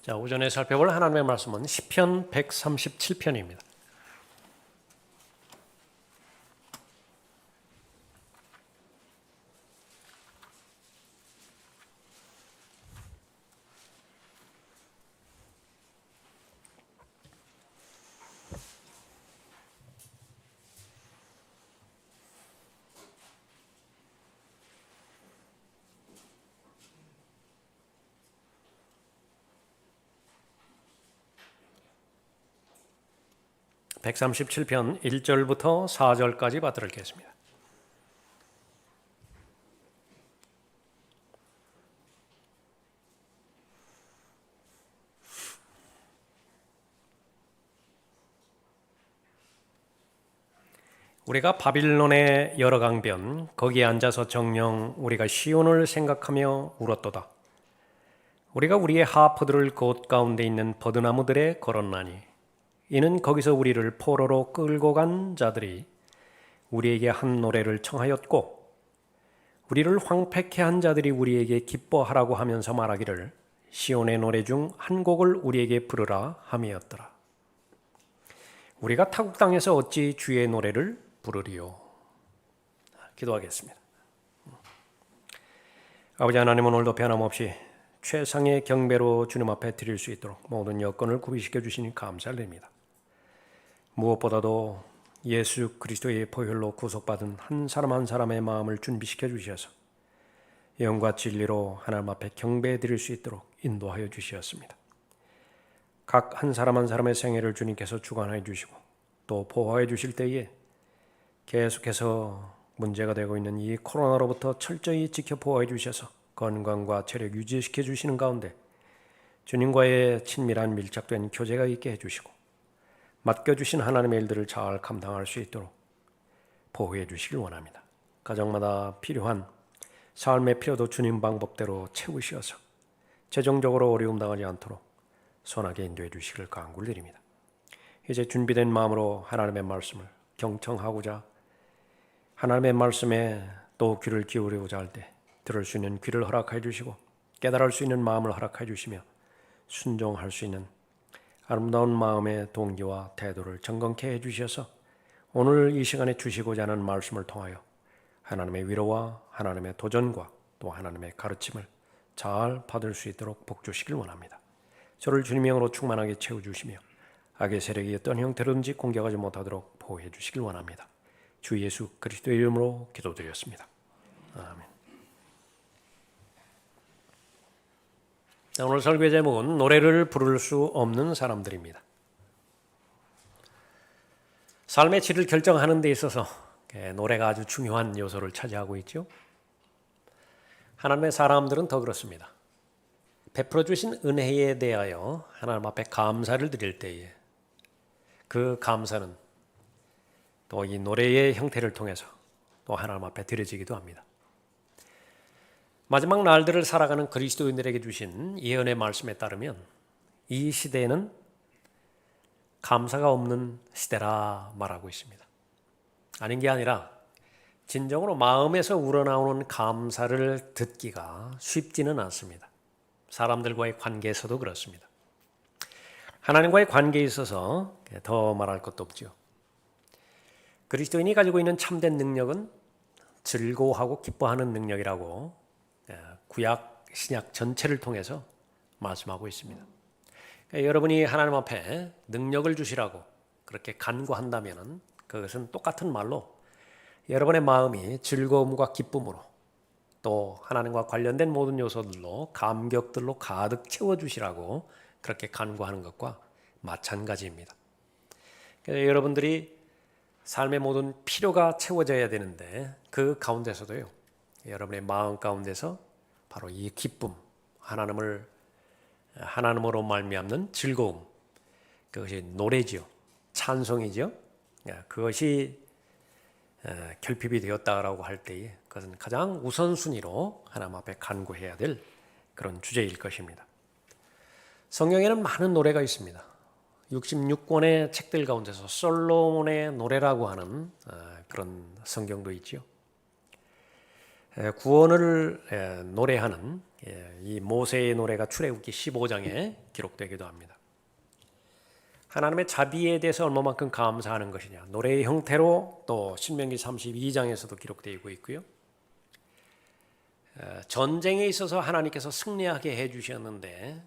자, 오전에 살펴볼 하나님의 말씀은 시편 137편입니다. (137편) 1절부터 4절까지 받들겠습니다. 우리가 바빌론의 여러 강변 거기에 앉아서 정녕 우리가 시온을 생각하며 울었도다. 우리가 우리의 하프들을 곳 가운데 있는 버드나무들에 걸었나니 이는 거기서 우리를 포로로 끌고 간 자들이 우리에게 한 노래를 청하였고 우리를 황폐케 한 자들이 우리에게 기뻐하라고 하면서 말하기를 시온의 노래 중 한 곡을 우리에게 부르라 함이었더라. 우리가 타국 땅에서 어찌 주의 노래를 부르리요. 기도하겠습니다. 아버지 하나님, 오늘도 변함없이 최상의 경배로 주님 앞에 드릴 수 있도록 모든 여건을 구비시켜 주시니 감사를 드립니다. 무엇보다도 예수 그리스도의 보혈로 구속받은 한 사람 한 사람의 마음을 준비시켜 주셔서 영과 진리로 하나님 앞에 경배해 드릴 수 있도록 인도하여 주시었습니다. 각 한 사람 한 사람의 생애를 주님께서 주관하여 주시고 또 보호해 주실 때에 계속해서 문제가 되고 있는 이 코로나로부터 철저히 지켜 보호해 주셔서 건강과 체력 유지시켜 주시는 가운데 주님과의 친밀한 밀착된 교제가 있게 해주시고 맡겨주신 하나님의 일들을 잘 감당할 수 있도록 보호해 주시길 원합니다. 가정마다 필요한 삶의 필요도 주님 방법대로 채우셔서 재정적으로 어려움 당하지 않도록 선하게 인도해 주시길 간구를 드립니다. 이제 준비된 마음으로 하나님의 말씀을 경청하고자 하나님의 말씀에 또 귀를 기울이고자 할 때 들을 수 있는 귀를 허락해 주시고 깨달을 수 있는 마음을 허락해 주시며 순종할 수 있는 아름다운 마음의 동기와 태도를 정건케 해주셔서 오늘 이 시간에 주시고자 하는 말씀을 통하여 하나님의 위로와 하나님의 도전과 또 하나님의 가르침을 잘 받을 수 있도록 복주시길 원합니다. 저를 주님의 영으로 충만하게 채워주시며 악의 세력이 어떤 형태로든지 공격하지 못하도록 보호해 주시길 원합니다. 주 예수 그리스도의 이름으로 기도드렸습니다. 아멘. 오늘 설교의 제목은 노래를 부를 수 없는 사람들입니다. 삶의 질을 결정하는 데 있어서 노래가 아주 중요한 요소를 차지하고 있죠. 하나님의 사람들은 더 그렇습니다. 베풀어 주신 은혜에 대하여 하나님 앞에 감사를 드릴 때에 그 감사는 또 이 노래의 형태를 통해서 또 하나님 앞에 드려지기도 합니다. 마지막 날들을 살아가는 그리스도인들에게 주신 예언의 말씀에 따르면 이 시대에는 감사가 없는 시대라 말하고 있습니다. 아닌 게 아니라 진정으로 마음에서 우러나오는 감사를 듣기가 쉽지는 않습니다. 사람들과의 관계에서도 그렇습니다. 하나님과의 관계에 있어서 더 말할 것도 없죠. 그리스도인이 가지고 있는 참된 능력은 즐거워하고 기뻐하는 능력이라고 구약, 신약 전체를 통해서 말씀하고 있습니다. 그러니까 여러분이 하나님 앞에 능력을 주시라고 그렇게 간구한다면 그것은 똑같은 말로 여러분의 마음이 즐거움과 기쁨으로 또 하나님과 관련된 모든 요소들로 감격들로 가득 채워주시라고 그렇게 간구하는 것과 마찬가지입니다. 그래서 여러분들이 삶의 모든 필요가 채워져야 되는데 그 가운데서도요, 여러분의 마음 가운데서 바로 이 기쁨, 하나님으로 말미암는 즐거움, 그것이 노래지요, 찬송이죠. 그것이 결핍이 되었다라고 할 때에 그것은 가장 우선순위로 하나님 앞에 간구해야 될 그런 주제일 것입니다. 성경에는 많은 노래가 있습니다. 66권의 책들 가운데서 솔로몬의 노래라고 하는 그런 성경도 있죠. 구원을 노래하는 이 모세의 노래가 출애굽기 15장에 기록되기도 합니다. 하나님의 자비에 대해서 얼마만큼 감사하는 것이냐, 노래의 형태로 또 신명기 32장에서도 기록되고 있고요. 전쟁에 있어서 하나님께서 승리하게 해주셨는데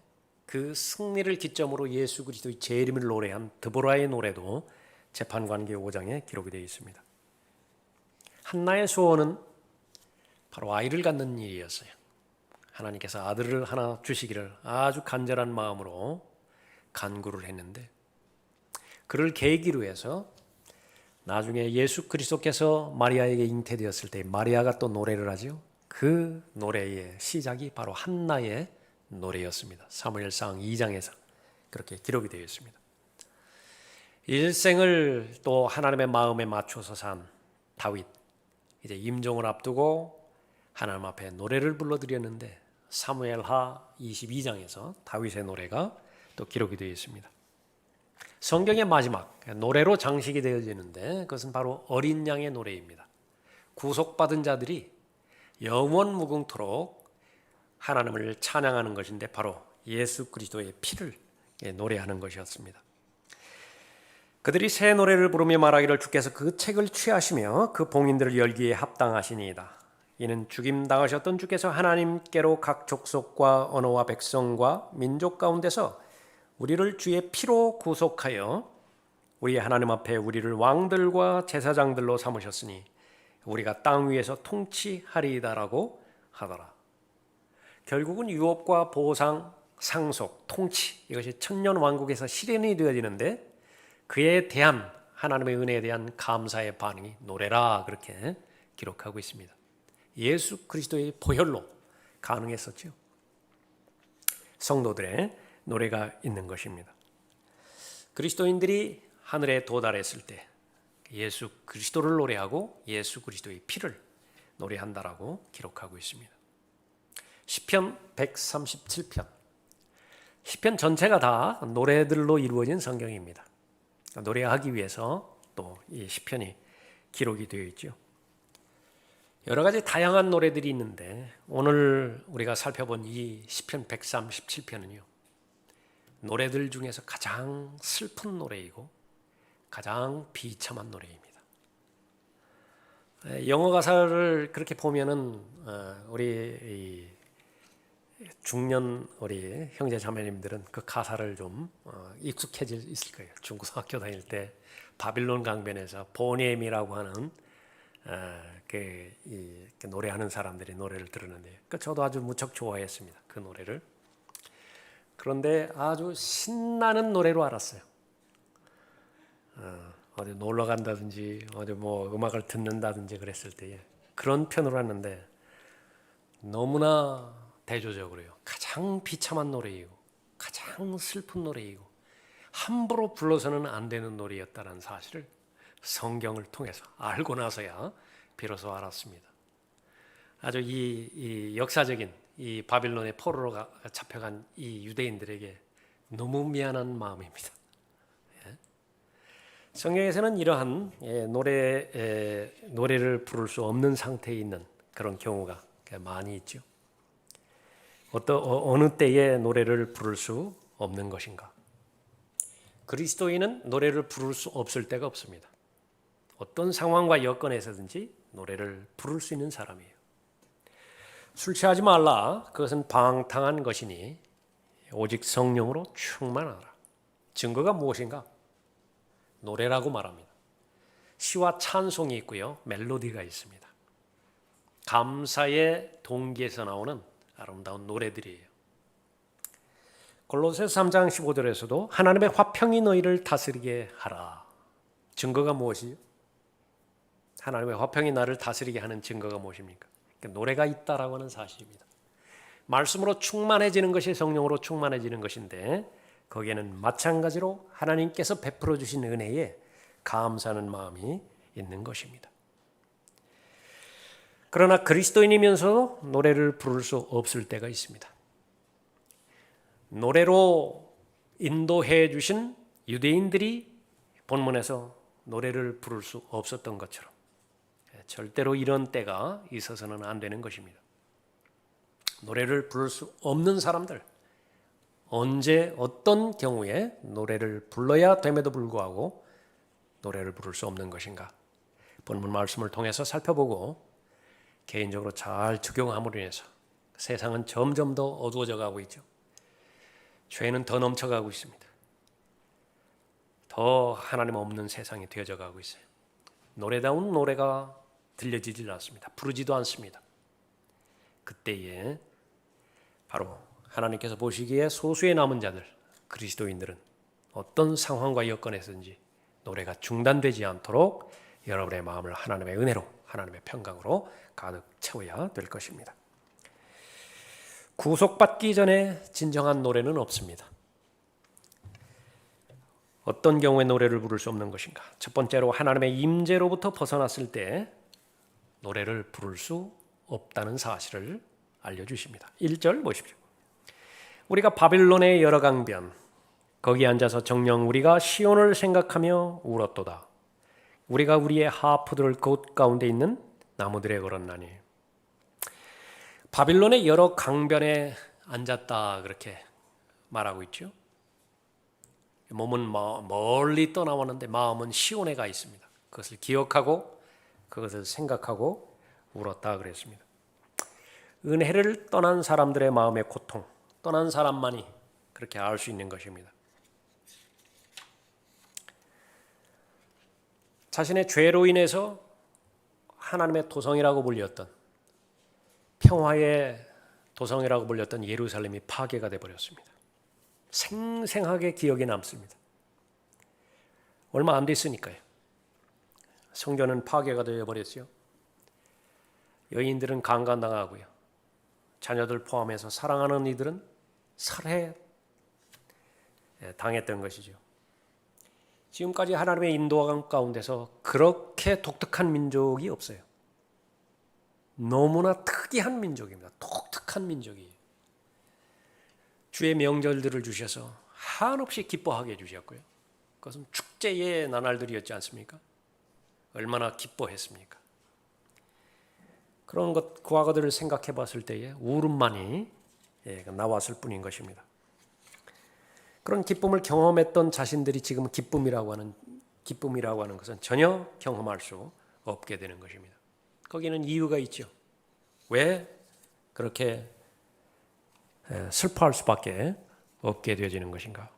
그 승리를 기점으로 예수 그리스도의 재림을 노래한 드보라의 노래도 재판관계 5장에 기록이 되어 있습니다. 한나의 소원은 바로 아이를 갖는 일이었어요. 하나님께서 아들을 하나 주시기를 아주 간절한 마음으로 간구를 했는데, 그를 계기로 해서 나중에 예수 그리스도께서 마리아에게 잉태되었을 때 마리아가 또 노래를 하죠. 그 노래의 시작이 바로 한나의 노래였습니다. 사무엘상 2장에서 그렇게 기록이 되어 있습니다. 일생을 또 하나님의 마음에 맞춰서 산 다윗, 이제 임종을 앞두고 하나님 앞에 노래를 불러드렸는데 사무엘하 22장에서 다윗의 노래가 또 기록이 되어 있습니다. 성경의 마지막 노래로 장식이 되어지는데 그것은 바로 어린 양의 노래입니다. 구속받은 자들이 영원 무궁토록 하나님을 찬양하는 것인데 바로 예수 그리스도의 피를 노래하는 것이었습니다. 그들이 새 노래를 부르며 말하기를 주께서 그 책을 취하시며 그 봉인들을 열기에 합당하시니이다. 이는 죽임당하셨던 주께서 하나님께로 각 족속과 언어와 백성과 민족 가운데서 우리를 주의 피로 구속하여 우리 하나님 앞에 우리를 왕들과 제사장들로 삼으셨으니 우리가 땅 위에서 통치하리이다라고 하더라. 결국은 유업과 보상, 상속, 통치, 이것이 천년 왕국에서 실현이 되어지는데 그에 대한 하나님의 은혜에 대한 감사의 반응이 노래라, 그렇게 기록하고 있습니다. 예수 그리스도의 보혈로 가능했었죠. 성도들의 노래가 있는 것입니다. 그리스도인들이 하늘에 도달했을 때 예수 그리스도를 노래하고 예수 그리스도의 피를 노래한다라고 기록하고 있습니다. 시편 137편, 시편 전체가 다 노래들로 이루어진 성경입니다. 노래하기 위해서 또 이 시편이 기록이 되어 있죠. 여러 가지 다양한 노래들이 있는데 오늘 우리가 살펴본 이 시편 137편은요, 노래들 중에서 가장 슬픈 노래이고 가장 비참한 노래입니다. 영어 가사를 그렇게 보면은 우리 중년 우리 형제 자매님들은 그 가사를 좀 익숙해질 있을 거예요. 중고등학교 다닐 때 바빌론 강변에서 보넴이라고 하는 그 노래하는 사람들이 노래를 들었는데 저도 아주 무척 좋아했습니다. 그 노래를. 그런데 아주 신나는 노래로 알았어요. 어디 놀러 간다든지 어디 뭐 음악을 듣는다든지 그랬을 때에 그런 편으로 하는데 너무나 대조적으로요. 가장 비참한 노래이고 가장 슬픈 노래이고 함부로 불러서는 안 되는 노래였다는 사실을 성경을 통해서 알고 나서야 비로소 알았습니다. 아주 이 역사적인 이 바빌론의 포로로 잡혀간 이 유대인들에게 너무 미안한 마음입니다. 성경에서는 이러한 노래를 부를 수 없는 상태에 있는 그런 경우가 많이 있죠. 어느 때에 노래를 부를 수 없는 것인가? 그리스도인은 노래를 부를 수 없을 때가 없습니다. 어떤 상황과 여건에서든지 노래를 부를 수 있는 사람이에요. 술 취하지 말라. 그것은 방탕한 것이니 오직 성령으로 충만하라. 증거가 무엇인가? 노래라고 말합니다. 시와 찬송이 있고요. 멜로디가 있습니다. 감사의 동기에서 나오는 아름다운 노래들이에요. 골로새서 3장 15절에서도 하나님의 화평이 너희를 다스리게 하라. 증거가 무엇이죠? 하나님의 화평이 나를 다스리게 하는 증거가 무엇입니까? 노래가 있다라고 하는 사실입니다. 말씀으로 충만해지는 것이 성령으로 충만해지는 것인데 거기에는 마찬가지로 하나님께서 베풀어 주신 은혜에 감사하는 마음이 있는 것입니다. 그러나 그리스도인이면서도 노래를 부를 수 없을 때가 있습니다. 노래로 인도해 주신 유대인들이 본문에서 노래를 부를 수 없었던 것처럼 절대로 이런 때가 있어서는 안 되는 것입니다. 노래를 부를 수 없는 사람들, 언제 어떤 경우에 노래를 불러야 됨에도 불구하고 노래를 부를 수 없는 것인가? 본문 말씀을 통해서 살펴보고 개인적으로 잘 적용함으로 인해서 세상은 점점 더 어두워져 가고 있죠. 죄는 더 넘쳐가고 있습니다. 더 하나님 없는 세상이 되어져 가고 있어요. 노래다운 노래가 들려지질 않습니다. 부르지도 않습니다. 그때에 바로 하나님께서 보시기에 소수의 남은 자들, 그리스도인들은 어떤 상황과 여건에서든지 노래가 중단되지 않도록 여러분의 마음을 하나님의 은혜로, 하나님의 평강으로 가득 채워야 될 것입니다. 구속받기 전에 진정한 노래는 없습니다. 어떤 경우에 노래를 부를 수 없는 것인가? 첫 번째로 하나님의 임재로부터 벗어났을 때 노래를 부를 수 없다는 사실을 알려주십니다. 1절 보십시오. 우리가 바빌론의 여러 강변 거기 앉아서 정녕 우리가 시온을 생각하며 울었도다. 우리가 우리의 하프들을 곳 가운데 있는 나무들에 걸었나니. 바빌론의 여러 강변에 앉았다 그렇게 말하고 있죠. 몸은 멀리 떠나왔는데 마음은 시온에 가 있습니다. 그것을 기억하고 그것을 생각하고 울었다 그랬습니다. 은혜를 떠난 사람들의 마음의 고통, 떠난 사람만이 그렇게 알 수 있는 것입니다. 자신의 죄로 인해서 하나님의 도성이라고 불렸던, 평화의 도성이라고 불렸던 예루살렘이 파괴가 되어버렸습니다. 생생하게 기억에 남습니다. 얼마 안 됐으니까요. 성전은 파괴가 되어버렸죠. 여인들은 강간당하고요. 자녀들 포함해서 사랑하는 이들은 살해 당했던 것이죠. 지금까지 하나님의 인도감 가운데서 그렇게 독특한 민족이 없어요. 너무나 특이한 민족입니다. 독특한 민족이에요. 주의 명절들을 주셔서 한없이 기뻐하게 해주셨고요. 그것은 축제의 나날들이었지 않습니까? 얼마나 기뻐했습니까? 그런 것, 그 과거들을 생각해 봤을 때에 울음만이 나왔을 뿐인 것입니다. 그런 기쁨을 경험했던 자신들이 지금 기쁨이라고 하는 것은 전혀 경험할 수 없게 되는 것입니다. 거기는 이유가 있죠. 왜 그렇게 슬퍼할 수밖에 없게 되어지는 것인가?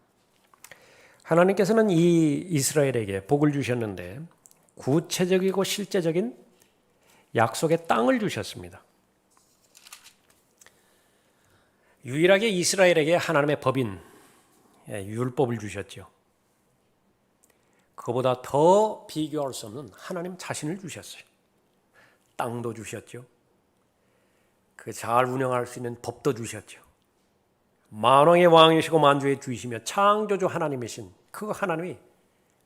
하나님께서는 이 이스라엘에게 복을 주셨는데 구체적이고 실제적인 약속의 땅을 주셨습니다. 유일하게 이스라엘에게 하나님의 법인 율법을 주셨죠. 그보다 더 비교할 수 없는 하나님 자신을 주셨어요. 땅도 주셨죠. 그 잘 운영할 수 있는 법도 주셨죠. 만왕의 왕이시고 만주의 주이시며 창조주 하나님이신 그 하나님이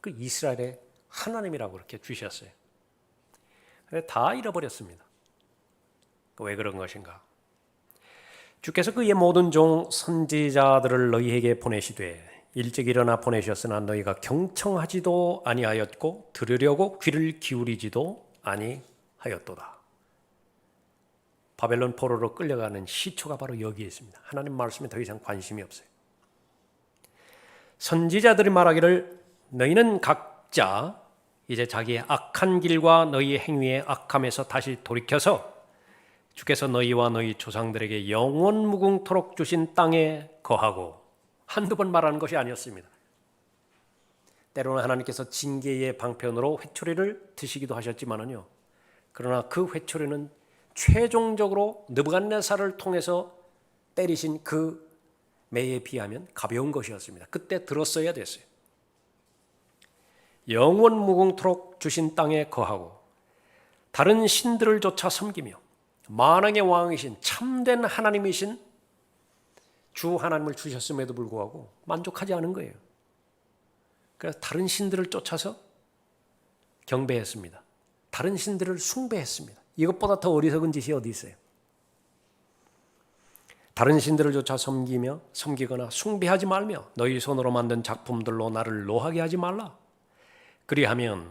그 이스라엘의 하나님이라고 그렇게 주셨어요. 다 잃어버렸습니다. 왜 그런 것인가? 주께서 그의 모든 종 선지자들을 너희에게 보내시되 일찍 일어나 보내셨으나 너희가 경청하지도 아니하였고 들으려고 귀를 기울이지도 아니하였도다. 바벨론 포로로 끌려가는 시초가 바로 여기에 있습니다. 하나님 말씀에 더 이상 관심이 없어요. 선지자들이 말하기를 너희는 각자 이제 자기의 악한 길과 너희의 행위의 악함에서 다시 돌이켜서 주께서 너희와 너희 조상들에게 영원 무궁토록 주신 땅에 거하고, 한두 번 말하는 것이 아니었습니다. 때로는 하나님께서 징계의 방편으로 회초리를 드시기도 하셨지만은요. 그러나 그 회초리는 최종적으로 느부갓네살을 통해서 때리신 그 매에 비하면 가벼운 것이었습니다. 그때 들었어야 됐어요. 영원 무궁토록 주신 땅에 거하고 다른 신들을 쫓아 섬기며 만왕의 왕이신 참된 하나님이신 주 하나님을 주셨음에도 불구하고 만족하지 않은 거예요. 그래서 다른 신들을 쫓아서 경배했습니다. 다른 신들을 숭배했습니다. 이것보다 더 어리석은 짓이 어디 있어요? 다른 신들을 쫓아 섬기거나 숭배하지 말며 너희 손으로 만든 작품들로 나를 노하게 하지 말라. 그리하면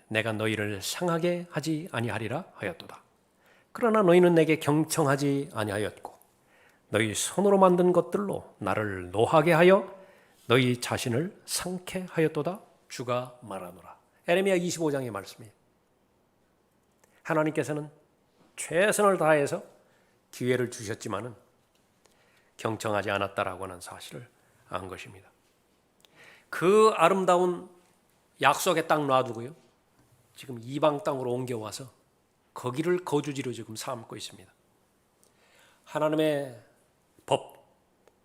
내가 너희를 상하게 하지 아니하리라 하였도다. 그러나 너희는 내게 경청하지 아니하였고 너희 손으로 만든 것들로 나를 노하게 하여 너희 자신을 상쾌하였도다 주가 말하노라. 에레미야 25장의 말씀이에요. 하나님께서는 최선을 다해서 기회를 주셨지만은 경청하지 않았다라고 하는 사실을 안 것입니다. 그 아름다운 약속의 땅 놔두고요, 지금 이방 땅으로 옮겨와서 거기를 거주지로 지금 삼고 있습니다. 하나님의 법,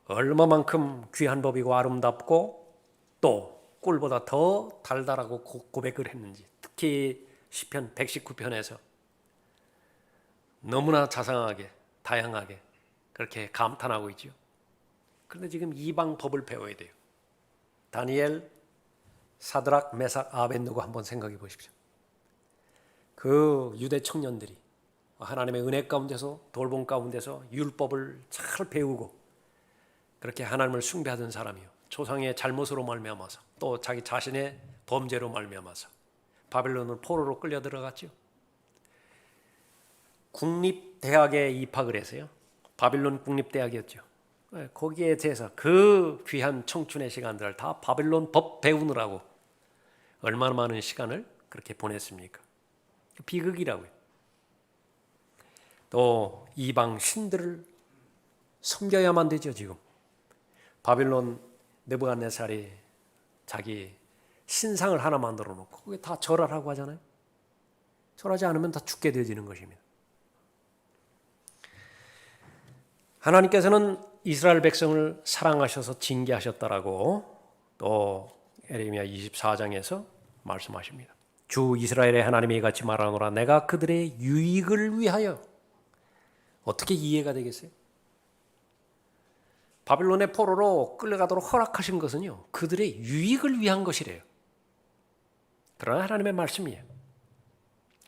얼마만큼 귀한 법이고 아름답고 또 꿀보다 더 달달하고 고백을 했는지, 특히 시편 119편에서 너무나 자상하게 다양하게 그렇게 감탄하고 있죠. 그런데 지금 이방 법을 배워야 돼요. 다니엘, 사드락, 메삭, 아벳느고 한번 생각해 보십시오. 그 유대 청년들이 하나님의 은혜 가운데서, 돌봄 가운데서 율법을 잘 배우고 그렇게 하나님을 숭배하던 사람이요, 조상의 잘못으로 말미암아서 또 자기 자신의 범죄로 말미암아서 바벨론을 포로로 끌려 들어갔죠. 국립대학에 입학을 해서요, 바빌론 국립대학이었죠. 거기에 대해서 그 귀한 청춘의 시간들을 다 바빌론 법 배우느라고 얼마나 많은 시간을 그렇게 보냈습니까? 비극이라고요. 또 이방 신들을 섬겨야만 되죠. 지금 바빌론 느부갓네살이 자기 신상을 하나 만들어 놓고 그게 다 절하라고 하잖아요. 절하지 않으면 다 죽게 되어지는 것입니다. 하나님께서는 이스라엘 백성을 사랑하셔서 징계하셨다라고 또 에레미야 24장에서 말씀하십니다. 주 이스라엘의 하나님이 같이 말하노라. 내가 그들의 유익을 위하여. 어떻게 이해가 되겠어요? 바빌론의 포로로 끌려가도록 허락하신 것은요, 그들의 유익을 위한 것이래요. 그러나 하나님의 말씀이에요.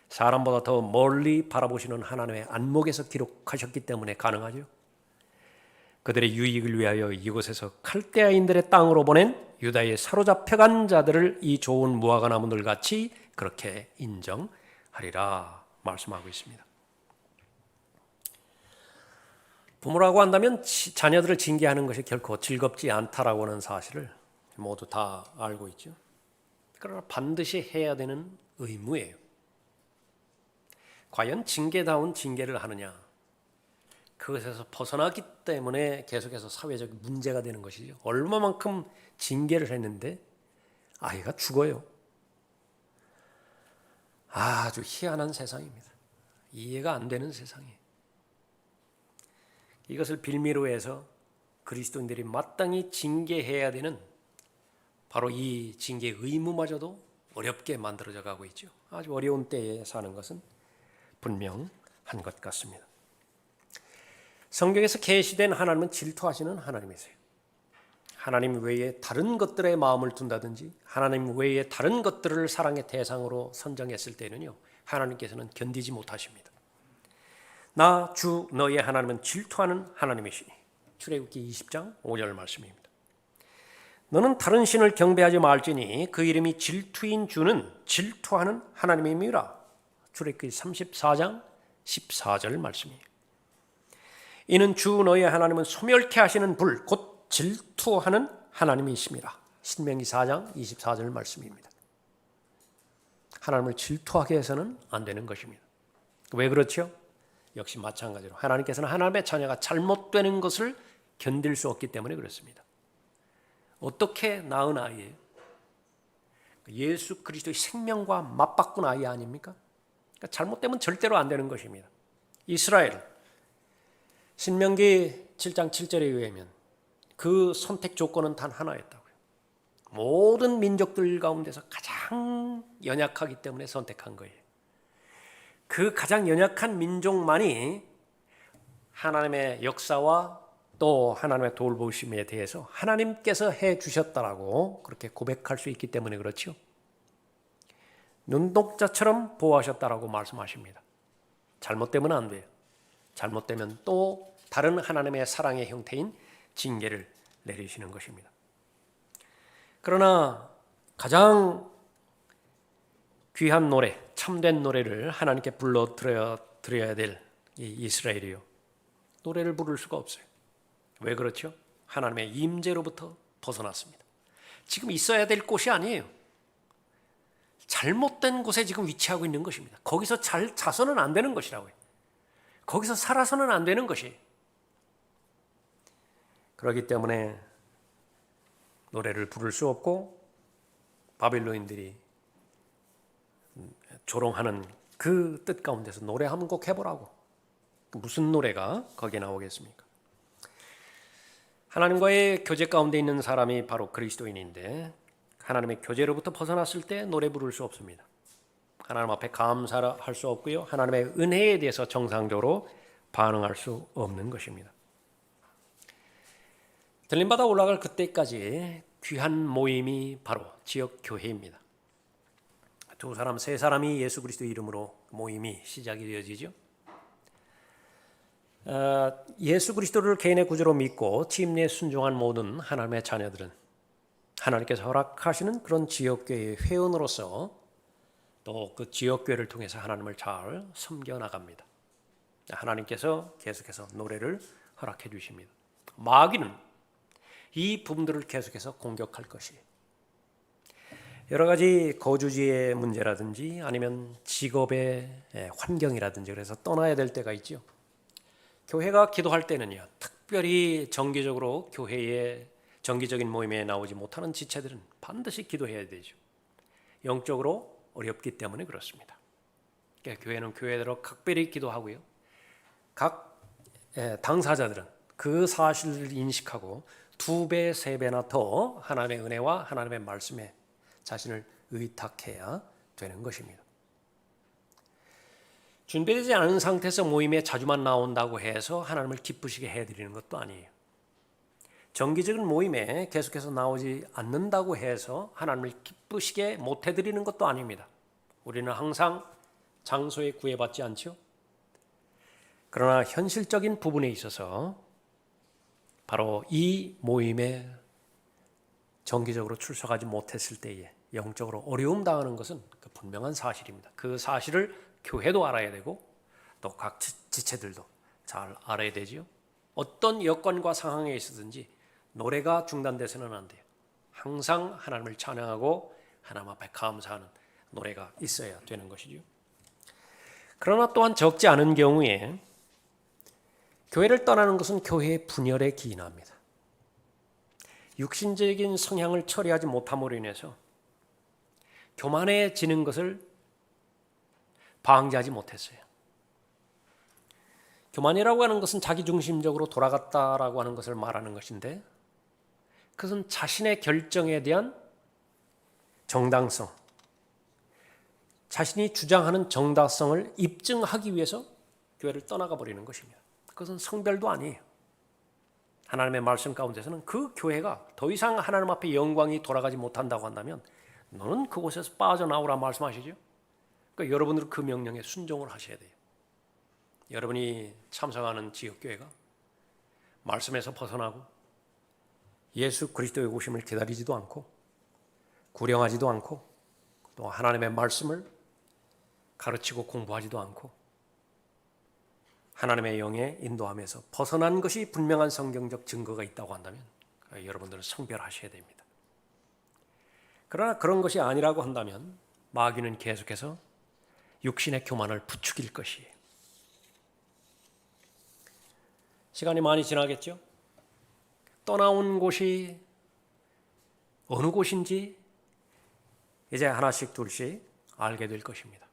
사람보다 더 멀리 바라보시는 하나님의 안목에서 기록하셨기 때문에 가능하죠. 그들의 유익을 위하여 이곳에서 칼데아인들의 땅으로 보낸 유다의 사로잡혀간 자들을 이 좋은 무화과 나무들 같이 그렇게 인정하리라 말씀하고 있습니다. 부모라고 한다면 자녀들을 징계하는 것이 결코 즐겁지 않다라고 하는 사실을 모두 다 알고 있죠. 그러나 반드시 해야 되는 의무예요. 과연 징계다운 징계를 하느냐? 그것에서 벗어나기 때문에 계속해서 사회적 문제가 되는 것이죠. 얼마만큼 징계를 했는데 아이가 죽어요. 아주 희한한 세상입니다. 이해가 안 되는 세상이에요. 이것을 빌미로 해서 그리스도인들이 마땅히 징계해야 되는 바로 이 징계 의무마저도 어렵게 만들어져 가고 있죠. 아주 어려운 때에 사는 것은 분명한 것 같습니다. 성경에서 계시된 하나님은 질투하시는 하나님이세요. 하나님 외에 다른 것들에 마음을 둔다든지 하나님 외에 다른 것들을 사랑의 대상으로 선정했을 때는요, 하나님께서는 견디지 못하십니다. 나 주 너의 하나님은 질투하는 하나님이시니. 출애굽기 20장 5절 말씀입니다. 너는 다른 신을 경배하지 말지니 그 이름이 질투인 주는 질투하는 하나님임이라. 출애굽기 34장 14절 말씀이에요. 이는 주 너의 하나님은 소멸케 하시는 불, 곧 질투하는 하나님이십니다. 신명기 4장 24절 말씀입니다. 하나님을 질투하게 해서는 안 되는 것입니다. 왜 그렇죠? 역시 마찬가지로 하나님께서는 하나님의 자녀가 잘못되는 것을 견딜 수 없기 때문에 그렇습니다. 어떻게 낳은 아이예요? 예수 그리스도의 생명과 맞바꾼 아이 아닙니까? 그러니까 잘못되면 절대로 안 되는 것입니다. 이스라엘 신명기 7장 7절에 의하면 그 선택 조건은 단 하나였다고요. 모든 민족들 가운데서 가장 연약하기 때문에 선택한 거예요. 그 가장 연약한 민족만이 하나님의 역사와 또 하나님의 돌보심에 대해서 하나님께서 해 주셨다라고 그렇게 고백할 수 있기 때문에 그렇죠. 눈동자처럼 보호하셨다라고 말씀하십니다. 잘못되면 안 돼요. 잘못되면 또 다른 하나님의 사랑의 형태인 징계를 내리시는 것입니다. 그러나 가장 귀한 노래, 참된 노래를 하나님께 불러드려야 될 이 이스라엘이요, 노래를 부를 수가 없어요. 왜 그렇죠? 하나님의 임재로부터 벗어났습니다. 지금 있어야 될 곳이 아니에요. 잘못된 곳에 지금 위치하고 있는 것입니다. 거기서 잘 자서는 안 되는 것이라고요. 거기서 살아서는 안 되는 것이. 그렇기 때문에 노래를 부를 수 없고 바빌론인들이 조롱하는 그 뜻 가운데서 노래 한 곡 해보라고. 무슨 노래가 거기에 나오겠습니까? 하나님과의 교제 가운데 있는 사람이 바로 그리스도인인데 하나님의 교제로부터 벗어났을 때 노래 부를 수 없습니다. 하나님 앞에 감사할 수 없고요. 하나님의 은혜에 대해서 정상적으로 반응할 수 없는 것입니다. 들림받아 올라갈 그때까지 귀한 모임이 바로 지역교회입니다. 두 사람, 세 사람이 예수 그리스도 이름으로 모임이 시작이 되어지죠. 예수 그리스도를 개인의 구주로 믿고 침례에 순종한 모든 하나님의 자녀들은 하나님께서 허락하시는 그런 지역교회의 회원으로서 또 그 지역교회를 통해서 하나님을 잘 섬겨나갑니다. 하나님께서 계속해서 노래를 허락해 주십니다. 마귀는 이 부분들을 계속해서 공격할 것이에요. 여러 가지 거주지의 문제라든지 아니면 직업의 환경이라든지 그래서 떠나야 될 때가 있죠. 교회가 기도할 때는요, 특별히 정기적으로 교회의 정기적인 모임에 나오지 못하는 지체들은 반드시 기도해야 되죠. 영적으로 어렵기 때문에 그렇습니다. 그러니까 교회는 교회대로 각별히 기도하고요. 각 당사자들은 그 사실을 인식하고 2배, 3배나 더 하나님의 은혜와 하나님의 말씀에 자신을 의탁해야 되는 것입니다. 준비되지 않은 상태에서 모임에 자주만 나온다고 해서 하나님을 기쁘시게 해드리는 것도 아니에요. 정기적인 모임에 계속해서 나오지 않는다고 해서 하나님을 기쁘시게 못 해드리는 것도 아닙니다. 우리는 항상 장소에 구애받지 않죠. 그러나 현실적인 부분에 있어서 바로 이 모임에 정기적으로 출석하지 못했을 때에 영적으로 어려움 당하는 것은 그 분명한 사실입니다. 그 사실을 교회도 알아야 되고 또 각 지체들도 잘 알아야 되지요. 어떤 여건과 상황에 있었든지 노래가 중단돼서는 안 돼요. 항상 하나님을 찬양하고 하나님 앞에 감사하는 노래가 있어야 되는 것이죠. 그러나 또한 적지 않은 경우에 교회를 떠나는 것은 교회의 분열에 기인합니다. 육신적인 성향을 처리하지 못함으로 인해서 교만해지는 것을 방지하지 못했어요. 교만이라고 하는 것은 자기중심적으로 돌아갔다라고 하는 것을 말하는 것인데 그것은 자신의 결정에 대한 정당성, 자신이 주장하는 정당성을 입증하기 위해서 교회를 떠나가 버리는 것입니다. 그것은 성별도 아니에요. 하나님의 말씀 가운데서는 그 교회가 더 이상 하나님 앞에 영광이 돌아가지 못한다고 한다면 너는 그곳에서 빠져나오라 말씀하시죠. 그러니까 여러분들은 그 명령에 순종을 하셔야 돼요. 여러분이 참석하는 지역교회가 말씀에서 벗어나고 예수 그리스도의 오심을 기다리지도 않고 구령하지도 않고 또 하나님의 말씀을 가르치고 공부하지도 않고 하나님의 영에 인도함에서 벗어난 것이 분명한 성경적 증거가 있다고 한다면 여러분들은 성별하셔야 됩니다. 그러나 그런 것이 아니라고 한다면 마귀는 계속해서 육신의 교만을 부추길 것이에요. 시간이 많이 지나겠죠? 떠나온 곳이 어느 곳인지 이제 하나씩 둘씩 알게 될 것입니다.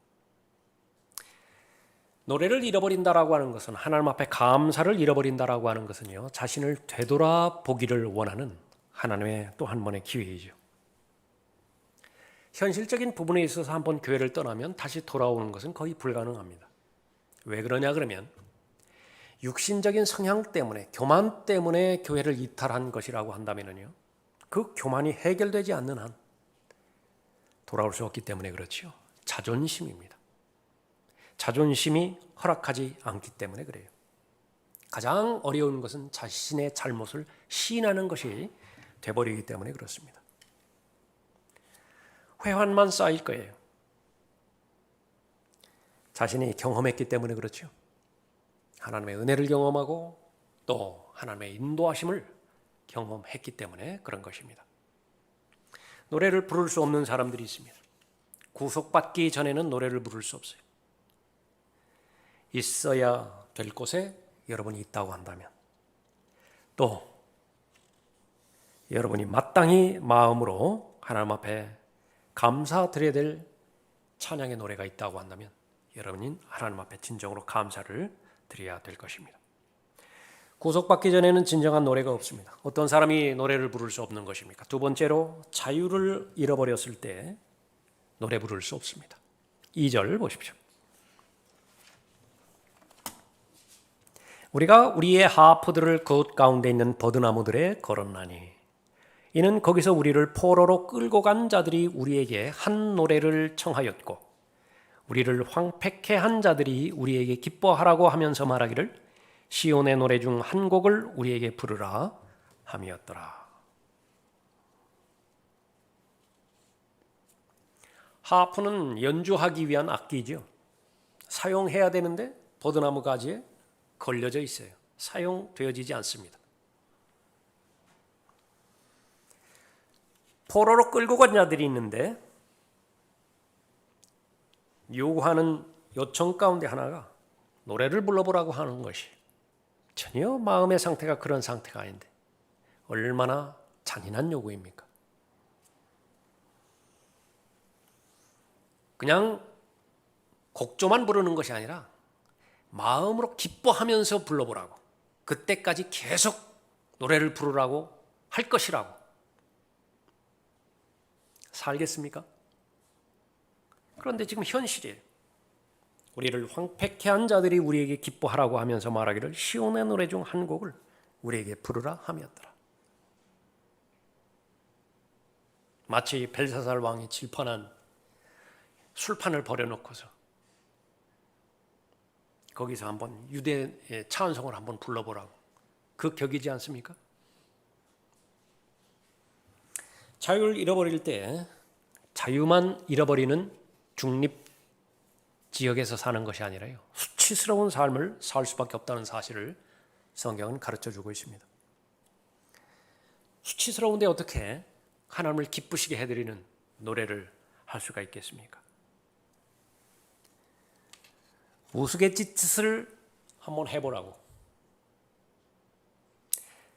노래를 잃어버린다라고 하는 것은 하나님 앞에 감사를 잃어버린다라고 하는 것은요, 자신을 되돌아보기를 원하는 하나님의 또 한 번의 기회이죠. 현실적인 부분에 있어서 한번 교회를 떠나면 다시 돌아오는 것은 거의 불가능합니다. 왜 그러냐 그러면 육신적인 성향 때문에, 교만 때문에 교회를 이탈한 것이라고 한다면요, 그 교만이 해결되지 않는 한 돌아올 수 없기 때문에 그렇죠. 자존심입니다. 자존심이 허락하지 않기 때문에 그래요. 가장 어려운 것은 자신의 잘못을 시인하는 것이 돼버리기 때문에 그렇습니다. 회환만 쌓일 거예요. 자신이 경험했기 때문에 그렇죠. 하나님의 은혜를 경험하고 또 하나님의 인도하심을 경험했기 때문에 그런 것입니다. 노래를 부를 수 없는 사람들이 있습니다. 구속받기 전에는 노래를 부를 수 없어요. 있어야 될 곳에 여러분이 있다고 한다면, 또 여러분이 마땅히 마음으로 하나님 앞에 감사드려야 될 찬양의 노래가 있다고 한다면 여러분이 하나님 앞에 진정으로 감사를 드려야 될 것입니다. 구속받기 전에는 진정한 노래가 없습니다. 어떤 사람이 노래를 부를 수 없는 것입니까? 두 번째로 자유를 잃어버렸을 때 노래 부를 수 없습니다. 2절 보십시오. 우리가 우리의 하프들을 그 가운데 있는 버드나무들에 걸었나니 이는 거기서 우리를 포로로 끌고 간 자들이 우리에게 한 노래를 청하였고 우리를 황폐케 한 자들이 우리에게 기뻐하라고 하면서 말하기를 시온의 노래 중 한 곡을 우리에게 부르라 함이었더라. 하프는 연주하기 위한 악기죠. 사용해야 되는데 버드나무 가지에 걸려져 있어요. 사용되어지지 않습니다. 포로로 끌고 간 자들이 있는데 요구하는 요청 가운데 하나가 노래를 불러보라고 하는 것이 전혀 마음의 상태가 그런 상태가 아닌데 얼마나 잔인한 요구입니까? 그냥 곡조만 부르는 것이 아니라 마음으로 기뻐하면서 불러보라고, 그때까지 계속 노래를 부르라고 할 것이라고. 살겠습니까? 그런데 지금 현실이에요. 우리를 황폐케 한 자들이 우리에게 기뻐하라고 하면서 말하기를 시온의 노래 중 한 곡을 우리에게 부르라 함이었더라. 마치 벨사살 왕이 질펀한 술판을 버려놓고서 거기서 한번 유대의 찬송을 한번 불러보라고, 그 격이지 않습니까? 자유를 잃어버릴 때 자유만 잃어버리는 중립 지역에서 사는 것이 아니라요, 수치스러운 삶을 살 수밖에 없다는 사실을 성경은 가르쳐주고 있습니다. 수치스러운데 어떻게 하나님을 기쁘시게 해드리는 노래를 할 수가 있겠습니까? 우스갯짓을 한번 해보라고.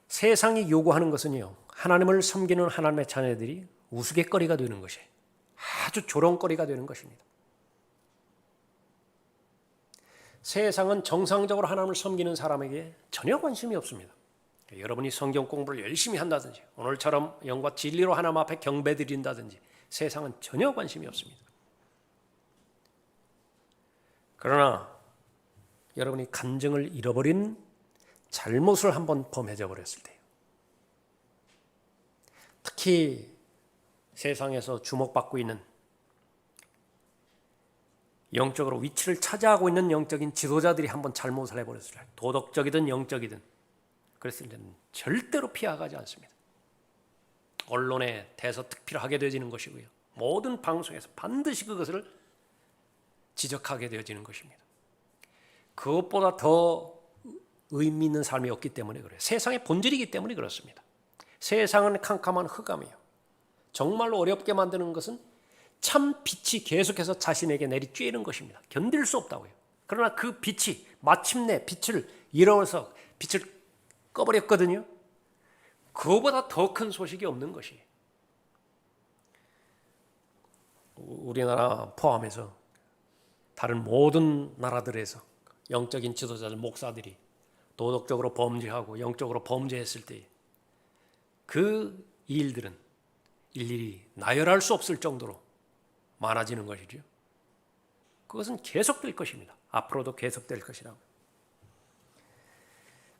세상이 요구하는 것은요, 하나님을 섬기는 하나님의 자녀들이 우스갯거리가 되는 것이, 아주 조롱거리가 되는 것입니다. 세상은 정상적으로 하나님을 섬기는 사람에게 전혀 관심이 없습니다. 여러분이 성경 공부를 열심히 한다든지 오늘처럼 영과 진리로 하나님 앞에 경배드린다든지 세상은 전혀 관심이 없습니다. 그러나 여러분이 간증을 잃어버린 잘못을 한번 범해져 버렸을 때요, 특히 세상에서 주목받고 있는, 영적으로 위치를 차지하고 있는 영적인 지도자들이 한번 잘못을 해버렸을 때, 도덕적이든 영적이든, 그랬을 때는 절대로 피해가지 않습니다. 언론에 대서특필을 하게 되어지는 것이고요, 모든 방송에서 반드시 그것을 지적하게 되어지는 것입니다. 그것보다 더 의미 있는 삶이 없기 때문에 그래요. 세상의 본질이기 때문에 그렇습니다. 세상은 캄캄한 흑암이에요. 정말로 어렵게 만드는 것은 참 빛이 계속해서 자신에게 내리쬐는 것입니다. 견딜 수 없다고요. 그러나 그 빛이 마침내 빛을 잃어서 빛을 꺼버렸거든요. 그거보다 더 큰 소식이 없는 것이, 우리나라 포함해서 다른 모든 나라들에서 영적인 지도자들, 목사들이 도덕적으로 범죄하고 영적으로 범죄했을 때 그 일들은 일일이 나열할 수 없을 정도로 많아지는 것이죠. 그것은 계속될 것입니다. 앞으로도 계속될 것이라고.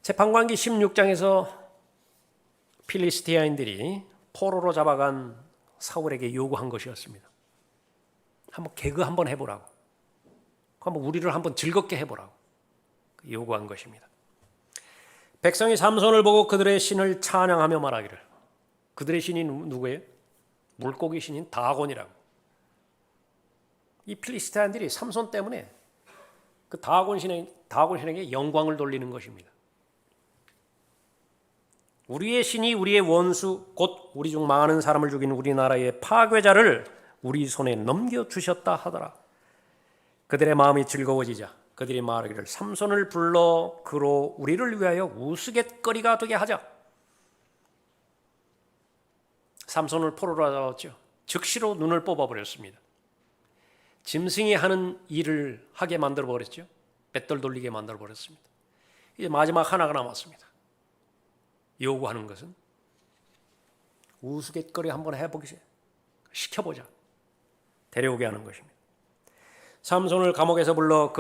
재판관기 16장에서 필리스티아인들이 포로로 잡아간 사울에게 요구한 것이었습니다. 한번 개그 한번 해보라고, 한번 우리를 한번 즐겁게 해보라고 요구한 것입니다. 백성이 삼손을 보고 그들의 신을 찬양하며 말하기를, 그들의 신이 누구예요? 물고기 신인 다곤이라고. 이 필리스티아인들이 삼손 때문에 그 다곤 신에게 영광을 돌리는 것입니다. 우리의 신이 우리의 원수 곧 우리 중 많은 사람을 죽인 우리나라의 파괴자를 우리 손에 넘겨주셨다 하더라. 그들의 마음이 즐거워지자 그들이 말하기를 삼손을 불러 그로 우리를 위하여 우스갯거리가 되게 하자. 삼손을 포로로 잡았죠. 즉시로 눈을 뽑아버렸습니다. 짐승이 하는 일을 하게 만들어버렸죠. 뱃돌 돌리게 만들어버렸습니다. 이제 마지막 하나가 남았습니다. 요구하는 것은 우스갯거리 한번 해보기 시켜보자. 데려오게 하는 것입니다. 삼손을 감옥에서 불러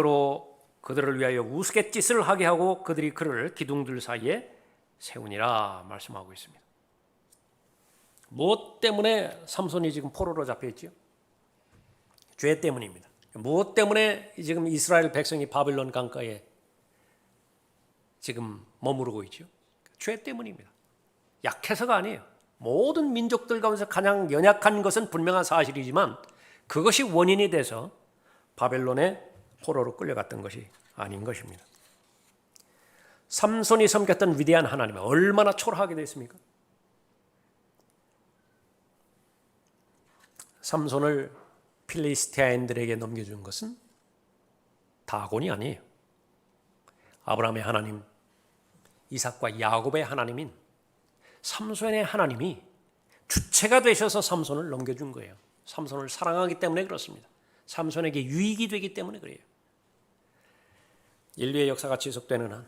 그들을 위하여 우스갯짓을 하게 하고 그들이 그를 기둥들 사이에 세우니라 말씀하고 있습니다. 무엇 때문에 삼손이 지금 포로로 잡혀 있지요? 죄 때문입니다. 무엇 때문에 지금 이스라엘 백성이 바빌론 강가에 지금 머무르고 있죠? 죄 때문입니다. 약해서가 아니에요. 모든 민족들 가운데서 가장 연약한 것은 분명한 사실이지만 그것이 원인이 돼서 바벨론의 포로로 끌려갔던 것이 아닌 것입니다. 삼손이 섬겼던 위대한 하나님은 얼마나 초라하게 됐습니까? 삼손을 필리스티아인들에게 넘겨준 것은 다곤이 아니에요. 아브라함의 하나님, 이삭과 야곱의 하나님인 삼손의 하나님이 주체가 되셔서 삼손을 넘겨준 거예요. 삼손을 사랑하기 때문에 그렇습니다. 삼손에게 유익이 되기 때문에 그래요. 인류의 역사가 지속되는 한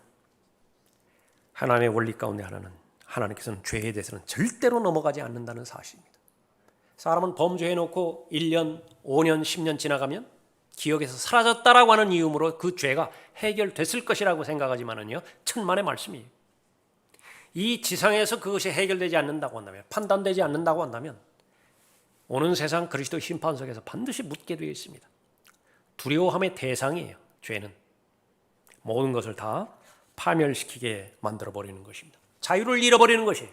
하나님의 원리 가운데 하나는 하나님께서는 죄에 대해서는 절대로 넘어가지 않는다는 사실입니다. 사람은 범죄해놓고 1년, 5년, 10년 지나가면 기억에서 사라졌다라고 하는 이유로 그 죄가 해결됐을 것이라고 생각하지만은요, 천만의 말씀이에요. 이 지상에서 그것이 해결되지 않는다고 한다면, 판단되지 않는다고 한다면 오는 세상 그리스도 심판석에서 반드시 묻게 되어 있습니다. 두려워함의 대상이에요. 죄는 모든 것을 다 파멸시키게 만들어버리는 것입니다. 자유를 잃어버리는 것이에요.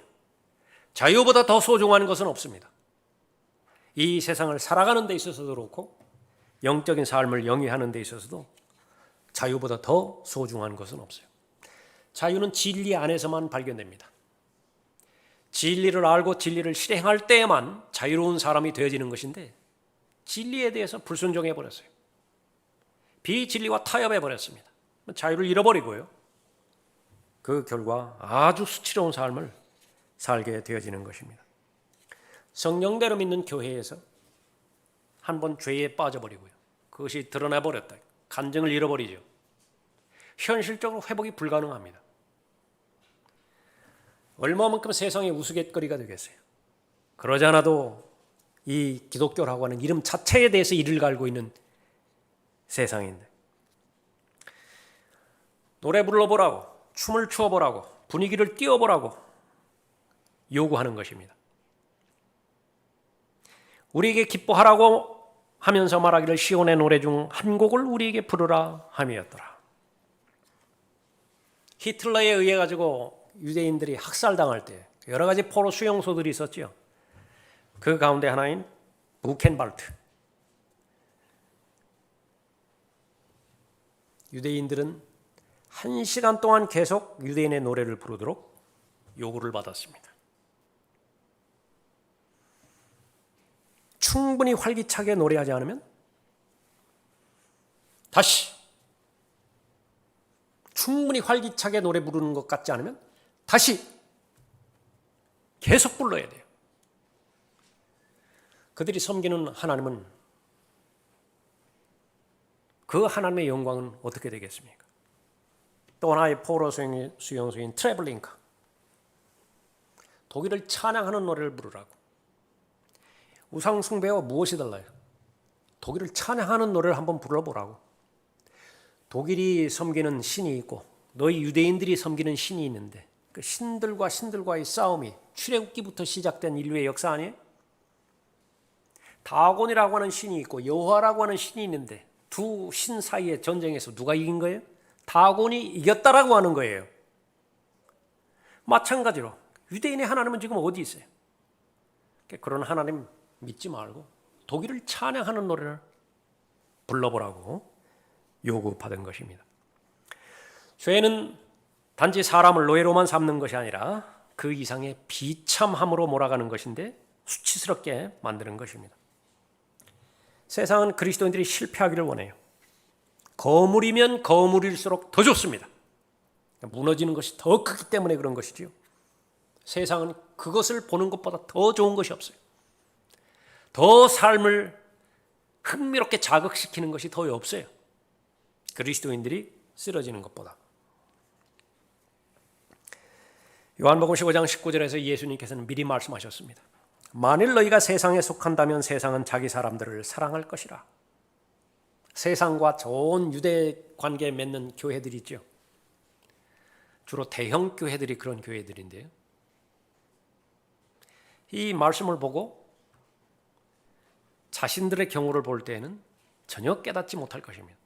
자유보다 더 소중한 것은 없습니다. 이 세상을 살아가는 데 있어서도 그렇고 영적인 삶을 영위하는 데 있어서도 자유보다 더 소중한 것은 없어요. 자유는 진리 안에서만 발견됩니다. 진리를 알고 진리를 실행할 때에만 자유로운 사람이 되어지는 것인데 진리에 대해서 불순종해 버렸어요. 비진리와 타협해 버렸습니다. 자유를 잃어버리고요. 그 결과 아주 수치로운 삶을 살게 되어지는 것입니다. 성령대로 믿는 교회에서 한번 죄에 빠져버리고요. 그것이 드러나버렸다. 간증을 잃어버리죠. 현실적으로 회복이 불가능합니다. 얼마만큼 세상의 우스갯거리가 되겠어요. 그러지 않아도 이 기독교라고 하는 이름 자체에 대해서 이를 갈고 있는 세상인데 노래 불러보라고, 춤을 추어보라고, 분위기를 띄워보라고 요구하는 것입니다. 우리에게 기뻐하라고 하면서 말하기를 시온의 노래 중 한 곡을 우리에게 부르라 함이었더라. 히틀러에 의해 가지고 유대인들이 학살당할 때 여러 가지 포로 수용소들이 있었죠. 그 가운데 하나인 부켄발트. 유대인들은 1시간 동안 계속 유대인의 노래를 부르도록 요구를 받았습니다. 충분히 활기차게 노래하지 않으면 다시, 충분히 활기차게 노래 부르는 것 같지 않으면 다시 계속 불러야 돼요. 그들이 섬기는 하나님은, 그 하나님의 영광은 어떻게 되겠습니까? 또 하나의 포로 수용소인 트레블링카, 독일을 찬양하는 노래를 부르라고. 우상 숭배와 무엇이 달라요? 독일을 찬양하는 노래를 한번 불러보라고. 독일이 섬기는 신이 있고 너희 유대인들이 섬기는 신이 있는데 그 신들과의 싸움이 출애굽기부터 시작된 인류의 역사 아니에요? 다곤이라고 하는 신이 있고 여호와라고 하는 신이 있는데 두 신 사이의 전쟁에서 누가 이긴 거예요? 다곤이 이겼다라고 하는 거예요. 마찬가지로 유대인의 하나님은 지금 어디 있어요? 그런 하나님 믿지 말고 독일을 찬양하는 노래를 불러보라고 요구받은 것입니다. 죄는 단지 사람을 노예로만 삼는 것이 아니라 그 이상의 비참함으로 몰아가는 것인데 수치스럽게 만드는 것입니다. 세상은 그리스도인들이 실패하기를 원해요. 거물이면 거물일수록 더 좋습니다. 무너지는 것이 더 크기 때문에 그런 것이지요. 세상은 그것을 보는 것보다 더 좋은 것이 없어요. 더 삶을 흥미롭게 자극시키는 것이 더 없어요. 그리스도인들이 쓰러지는 것보다. 요한복음 15장 19절에서 예수님께서는 미리 말씀하셨습니다. 만일 너희가 세상에 속한다면 세상은 자기 사람들을 사랑할 것이라. 세상과 좋은 유대 관계 맺는 교회들이 있죠. 주로 대형 교회들이 그런 교회들인데요. 이 말씀을 보고 자신들의 경우를 볼 때에는 전혀 깨닫지 못할 것입니다.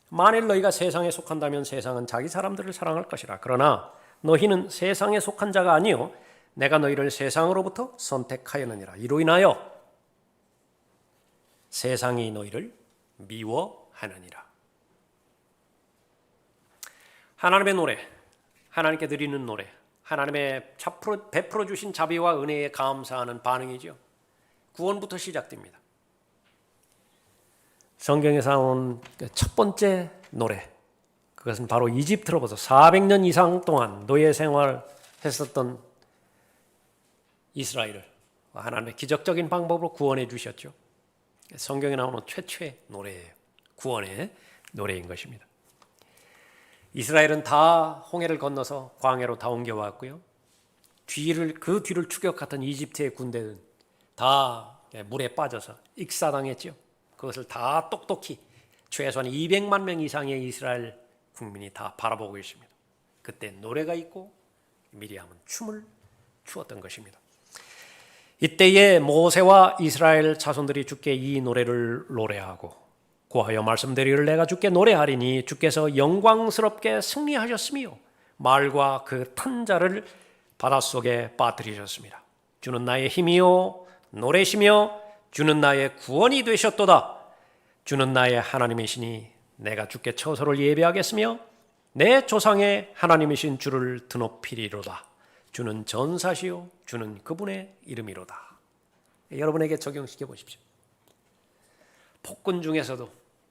만일 너희가 세상에 속한다면 세상은 자기 사람들을 사랑할 것이라. 그러나 너희는 세상에 속한 자가 아니요 내가 너희를 세상으로부터 선택하였느니라. 이로 인하여 세상이 너희를 미워하느니라. 하나님의 노래, 하나님께 드리는 노래, 하나님의 베풀어 주신 자비와 은혜에 감사하는 반응이죠. 구원부터 시작됩니다. 성경에서 나온 첫 번째 노래, 그것은 바로 이집트로부터 400년 이상 동안 노예 생활했었던 이스라엘을 하나님의 기적적인 방법으로 구원해 주셨죠. 성경에 나오는 최초의 노래예요. 구원의 노래인 것입니다. 이스라엘은 다 홍해를 건너서 광야로 다 옮겨왔고요. 그 뒤를 추격했던 이집트의 군대는 다 물에 빠져서 익사당했죠. 그것을 다 똑똑히 최소한 200만 명 이상의 이스라엘 국민이 다 바라보고 있습니다. 그때 노래가 있고 미리암은 춤을 추었던 것입니다. 이때에 모세와 이스라엘 자손들이 주께 이 노래를 노래하고 고하여 말씀드리를 내가 주께 노래하리니 주께서 영광스럽게 승리하셨으며 말과 그 탄 자를 바닷속에 빠뜨리셨습니다. 주는 나의 힘이요 노래시며 주는 나의 구원이 되셨도다. 주는 나의 하나님이시니 내가 주께 처소를 예배하겠으며 내 조상의 하나님이신 주를 드높이리로다. 주는 전사시요 주는 그분의 이름이로다. 여러분에게 적용시켜 보십시오. 폭군 중에서도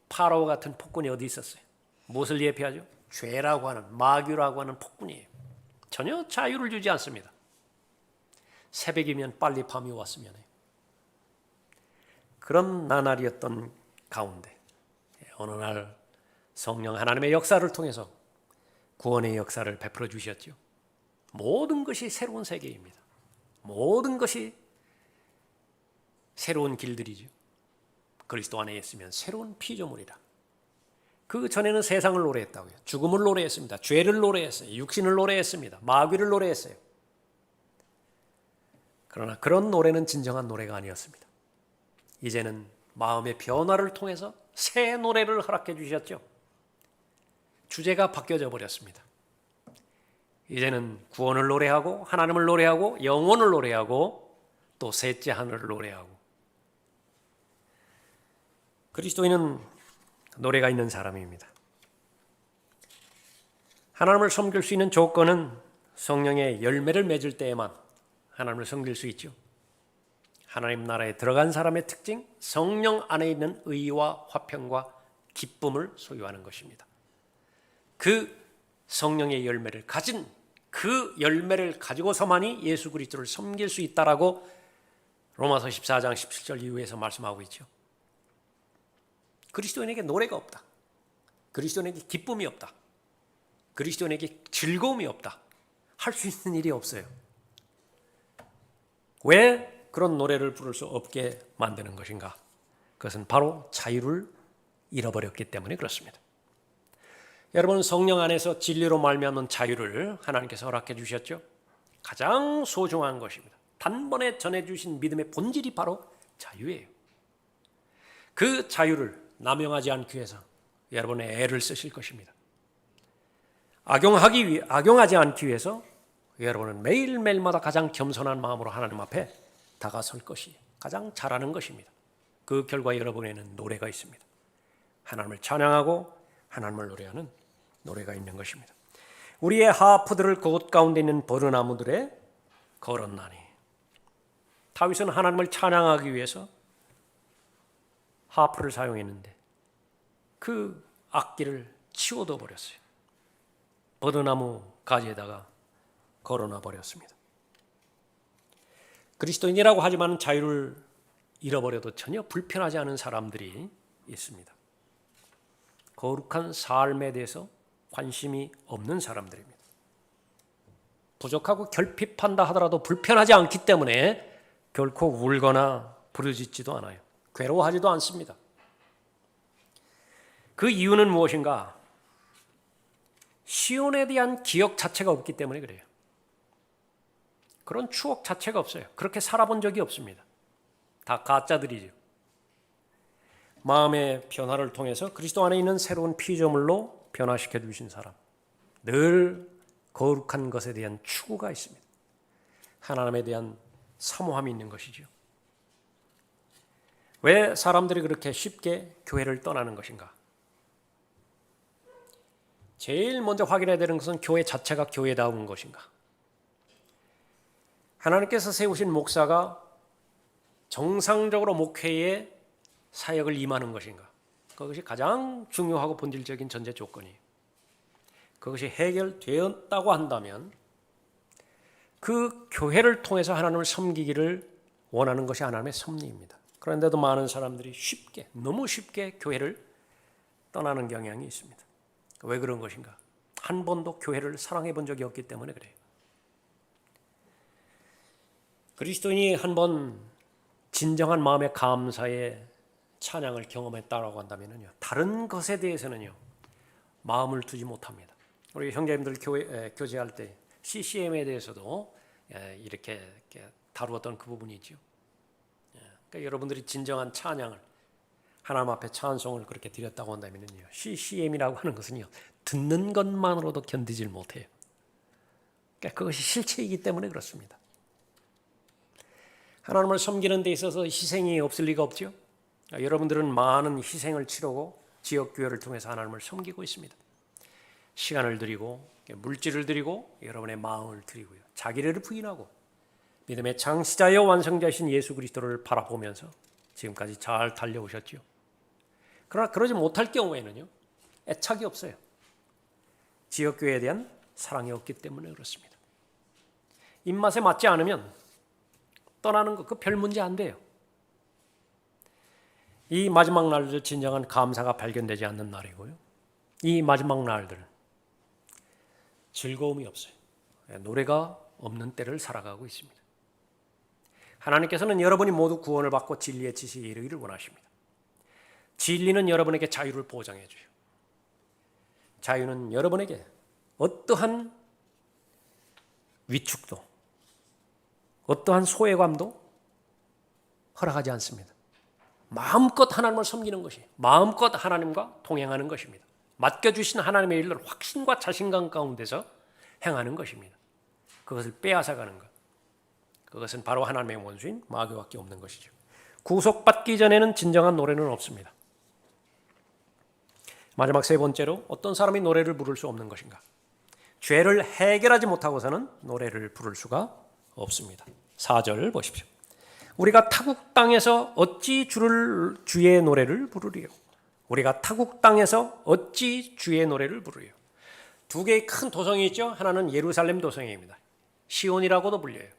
파라오 같은 폭군이 어디 있었어요? 무엇을 예표하죠? 죄라고 하는, 마귀라고 하는 폭군이에요. 전혀 자유를 주지 않습니다. 새벽이면 빨리 밤이 왔으면 해요. 그런 나날이었던 가운데 어느 날 성령 하나님의 역사를 통해서 구원의 역사를 베풀어 주셨죠. 모든 것이 새로운 세계입니다. 모든 것이 새로운 길들이죠. 그리스도 안에 있으면 새로운 피조물이라. 그 전에는 세상을 노래했다고요. 죽음을 노래했습니다. 죄를 노래했어요. 육신을 노래했습니다. 마귀를 노래했어요. 그러나 그런 노래는 진정한 노래가 아니었습니다. 이제는 마음의 변화를 통해서 새 노래를 허락해 주셨죠. 주제가 바뀌어져 버렸습니다. 이제는 구원을 노래하고 하나님을 노래하고 영혼을 노래하고 또 셋째 하늘을 노래하고. 그리스도인은 노래가 있는 사람입니다. 하나님을 섬길 수 있는 조건은 성령의 열매를 맺을 때에만 하나님을 섬길 수 있죠. 하나님 나라에 들어간 사람의 특징, 성령 안에 있는 의와 화평과 기쁨을 소유하는 것입니다. 그 성령의 열매를 가진 그 열매를 가지고서만이 예수 그리스도를 섬길 수 있다라고 로마서 14장 17절 이후에서 말씀하고 있죠. 그리스도인에게 노래가 없다. 그리스도인에게 기쁨이 없다. 그리스도인에게 즐거움이 없다. 할 수 있는 일이 없어요. 왜 그런 노래를 부를 수 없게 만드는 것인가? 그것은 바로 자유를 잃어버렸기 때문에 그렇습니다. 여러분, 성령 안에서 진리로 말미암은 자유를 하나님께서 허락해 주셨죠. 가장 소중한 것입니다. 단번에 전해주신 믿음의 본질이 바로 자유예요. 그 자유를 남용하지 않기 위해서 여러분의 애를 쓰실 것입니다. 악용하지 않기 위해서 여러분은 매일매일마다 가장 겸손한 마음으로 하나님 앞에 다가설 것이 가장 잘하는 것입니다. 그 결과 여러분에는 노래가 있습니다. 하나님을 찬양하고 하나님을 노래하는 노래가 있는 것입니다. 우리의 하프들을 그곳 가운데 있는 버르나무들의 걸었나니. 다윗은 하나님을 찬양하기 위해서 하프를 사용했는데 그 악기를 치워둬 버렸어요. 버드나무 가지에다가 걸어놔 버렸습니다. 그리스도인이라고 하지만 자유를 잃어버려도 전혀 불편하지 않은 사람들이 있습니다. 거룩한 삶에 대해서 관심이 없는 사람들입니다. 부족하고 결핍한다 하더라도 불편하지 않기 때문에 결코 울거나 부르짖지도 않아요. 괴로워하지도 않습니다. 그 이유는 무엇인가? 시온에 대한 기억 자체가 없기 때문에 그래요. 그런 추억 자체가 없어요. 그렇게 살아본 적이 없습니다. 다 가짜들이죠. 마음의 변화를 통해서 그리스도 안에 있는 새로운 피조물로 변화시켜 주신 사람. 늘 거룩한 것에 대한 추구가 있습니다. 하나님에 대한 사모함이 있는 것이죠. 왜 사람들이 그렇게 쉽게 교회를 떠나는 것인가? 제일 먼저 확인해야 되는 것은 교회 자체가 교회다운 것인가? 하나님께서 세우신 목사가 정상적으로 목회에 사역을 임하는 것인가? 그것이 가장 중요하고 본질적인 전제 조건이에요. 그것이 해결되었다고 한다면 그 교회를 통해서 하나님을 섬기기를 원하는 것이 하나님의 섭리입니다. 그런데도 많은 사람들이 쉽게, 너무 쉽게 교회를 떠나는 경향이 있습니다. 왜 그런 것인가? 한 번도 교회를 사랑해 본 적이 없기 때문에 그래요. 그리스도인이 한 번 진정한 마음의 감사의 찬양을 경험했다고 한다면요, 다른 것에 대해서는요 마음을 두지 못합니다. 우리 형제님들 교제할 때 CCM에 대해서도 이렇게 다루었던 그 부분이 있죠. 그러니까 여러분들이 진정한 찬양을 하나님 앞에 찬송을 그렇게 드렸다고 한다면요, CCM이라고 하는 것은요 듣는 것만으로도 견디질 못해요. 그러니까 그것이 실체이기 때문에 그렇습니다. 하나님을 섬기는 데 있어서 희생이 없을 리가 없죠. 여러분들은 많은 희생을 치르고 지역교회를 통해서 하나님을 섬기고 있습니다. 시간을 드리고 물질을 드리고 여러분의 마음을 드리고요, 자기를 부인하고 믿음의 창시자여 완성자이신 예수 그리스도를 바라보면서 지금까지 잘 달려오셨죠. 그러나 그러지 못할 경우에는요 애착이 없어요. 지역교회에 대한 사랑이 없기 때문에 그렇습니다. 입맛에 맞지 않으면 떠나는 거 그 별 문제 안 돼요. 이 마지막 날들 진정한 감사가 발견되지 않는 날이고요, 이 마지막 날들은 즐거움이 없어요. 노래가 없는 때를 살아가고 있습니다. 하나님께서는 여러분이 모두 구원을 받고 진리의 지식에 이르기를 원하십니다. 진리는 여러분에게 자유를 보장해 줘요. 자유는 여러분에게 어떠한 위축도, 어떠한 소외감도 허락하지 않습니다. 마음껏 하나님을 섬기는 것이, 마음껏 하나님과 동행하는 것입니다. 맡겨주신 하나님의 일을 확신과 자신감 가운데서 행하는 것입니다. 그것을 빼앗아가는 것, 그것은 바로 하나님의 원수인 마귀밖에 없는 것이죠. 구속받기 전에는 진정한 노래는 없습니다. 마지막 세 번째로, 어떤 사람이 노래를 부를 수 없는 것인가? 죄를 해결하지 못하고서는 노래를 부를 수가 없습니다. 4절 보십시오. 우리가 타국 땅에서 어찌 주의 노래를 부르리요? 우리가 타국 땅에서 어찌 주의 노래를 부르리요? 두 개의 큰 도성이 있죠. 하나는 예루살렘 도성입니다. 시온이라고도 불려요.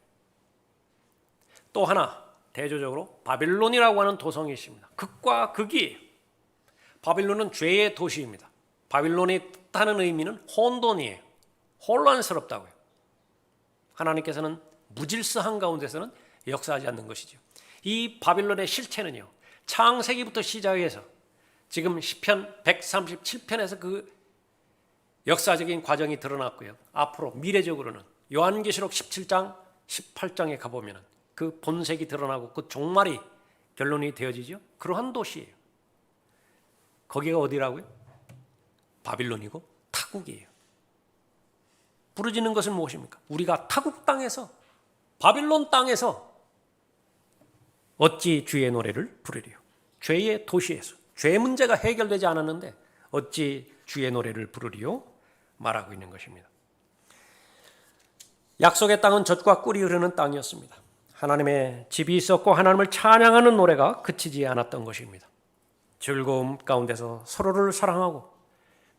또 하나 대조적으로 바빌론이라고 하는 도성이 있습니다. 극과 극이. 바빌론은 죄의 도시입니다. 바빌론이 뜻하는 의미는 혼돈이에요. 혼란스럽다고요. 하나님께서는 무질서한 가운데서는 역사하지 않는 것이죠. 이 바빌론의 실체는요, 창세기부터 시작해서 지금 시편 137편에서 그 역사적인 과정이 드러났고요, 앞으로 미래적으로는 요한계시록 17장 18장에 가보면 그 본색이 드러나고 그 종말이 결론이 되어지죠. 그러한 도시예요. 거기가 어디라고요? 바빌론이고 타국이에요. 부르짖는 것은 무엇입니까? 우리가 타국 땅에서, 바빌론 땅에서 어찌 주의 노래를 부르리요? 죄의 도시에서 죄 문제가 해결되지 않았는데 어찌 주의 노래를 부르리요? 말하고 있는 것입니다. 약속의 땅은 젖과 꿀이 흐르는 땅이었습니다. 하나님의 집이 있었고 하나님을 찬양하는 노래가 그치지 않았던 것입니다. 즐거움 가운데서 서로를 사랑하고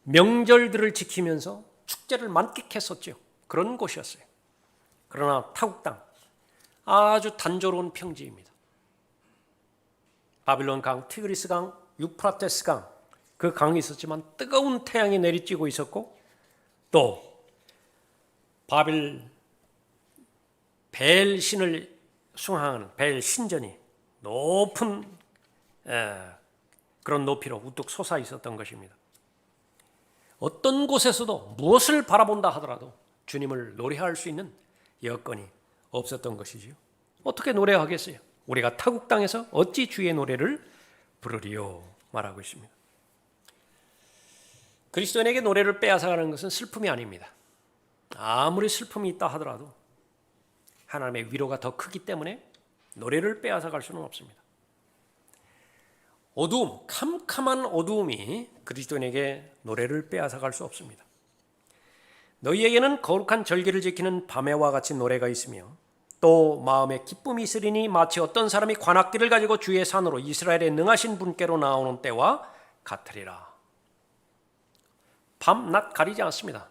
명절들을 지키면서 축제를 만끽했었죠. 그런 곳이었어요. 그러나 타국 땅, 아주 단조로운 평지입니다. 바빌론 강, 티그리스 강, 유프라테스 강, 그 강이 있었지만 뜨거운 태양이 내리쬐고 있었고 또 벨 신을 숭상하는 벨 신전이 높은 그런 높이로 우뚝 솟아 있었던 것입니다. 어떤 곳에서도 무엇을 바라본다 하더라도 주님을 노래할 수 있는 여건이 없었던 것이지요. 어떻게 노래하겠어요? 우리가 타국 땅에서 어찌 주의 노래를 부르리요 말하고 있습니다. 그리스도인에게 노래를 빼앗아가는 것은 슬픔이 아닙니다. 아무리 슬픔이 있다 하더라도 하나님의 위로가 더 크기 때문에 노래를 빼앗아갈 수는 없습니다. 어두움, 캄캄한 어두움이 그리스도인에게 노래를 빼앗아갈 수 없습니다. 너희에게는 거룩한 절기를 지키는 밤에와 같이 노래가 있으며 또 마음에 기쁨이 있으리니 마치 어떤 사람이 관악기를 가지고 주의 산으로 이스라엘의 능하신 분께로 나오는 때와 같으리라. 밤, 낮 가리지 않습니다.